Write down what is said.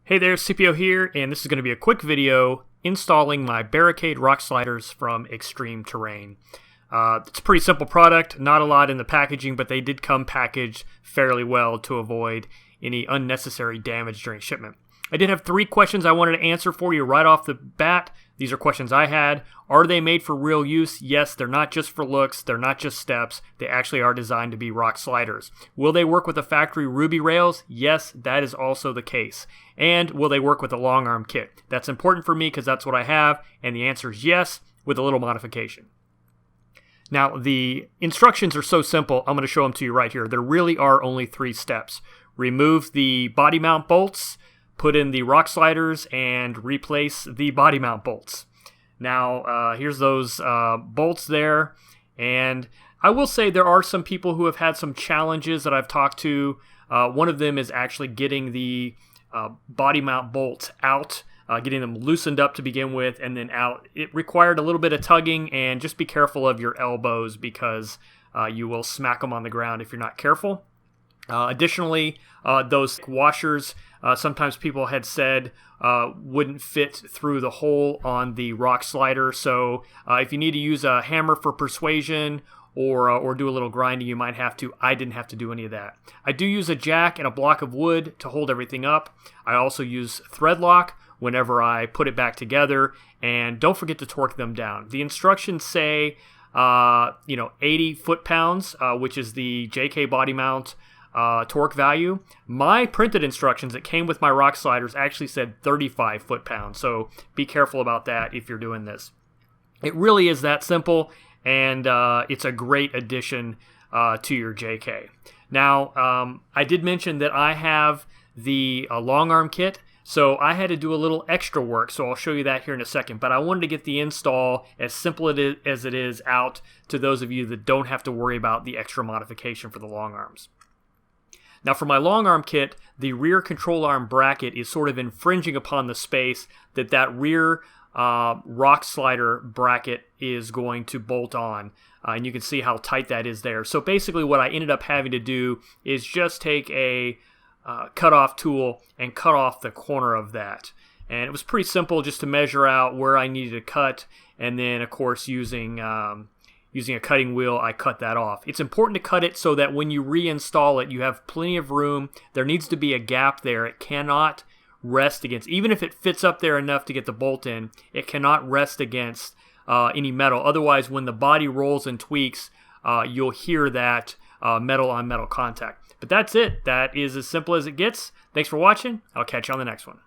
Hey there, CPO here, and this is going to be a quick video installing my Barricade Rock Sliders from Extreme Terrain. It's a pretty simple product, not a lot in the packaging, but they did come packaged fairly well to avoid any unnecessary damage during shipment. I did have 3 questions I wanted to answer for you right off the bat. These are questions I had. Are they made for real use? Yes, they're not just for looks. They're not just steps. They actually are designed to be rock sliders. Will they work with the factory Ruby rails? Yes, that is also the case. And will they work with the long arm kit? That's important for me because that's what I have. And the answer is yes, with a little modification. Now, the instructions are so simple. I'm going to show them to you right here. There really are only 3 steps. Remove the body mount bolts, put in the rock sliders, and replace the body mount bolts. Now, here's those bolts there. And I will say there are some people who have had some challenges that I've talked to. One of them is actually getting the body mount bolts out, getting them loosened up to begin with, and then out. It required a little bit of tugging, and just be careful of your elbows because you will smack them on the ground if you're not careful. Additionally, those washers, sometimes people had said wouldn't fit through the hole on the rock slider. So if you need to use a hammer for persuasion or do a little grinding, you might have to. I didn't have to do any of that. I do use a jack and a block of wood to hold everything up. I also use thread lock whenever I put it back together, and don't forget to torque them down. The instructions say 80 foot-pounds, which is the JK body mount torque value. My printed instructions that came with my rock sliders actually said 35 foot-pounds, so be careful about that if you're doing this. It really is that simple, and it's a great addition to your JK. Now, I did mention that I have the long arm kit, so I had to do a little extra work, so I'll show you that here in a second, but I wanted to get the install as simple as it is out to those of you that don't have to worry about the extra modification for the long arms. Now for my long arm kit, the rear control arm bracket is sort of infringing upon the space that rear rock slider bracket is going to bolt on. And you can see how tight that is there. So basically what I ended up having to do is just take a cut-off tool and cut off the corner of that. And it was pretty simple just to measure out where I needed to cut, and then of course using a cutting wheel, I cut that off. It's important to cut it so that when you reinstall it, you have plenty of room. There needs to be a gap there. It cannot rest against, even if it fits up there enough to get the bolt in, it cannot rest against any metal. Otherwise, when the body rolls and tweaks, you'll hear that metal on metal contact. But that's it. That is as simple as it gets. Thanks for watching. I'll catch you on the next one.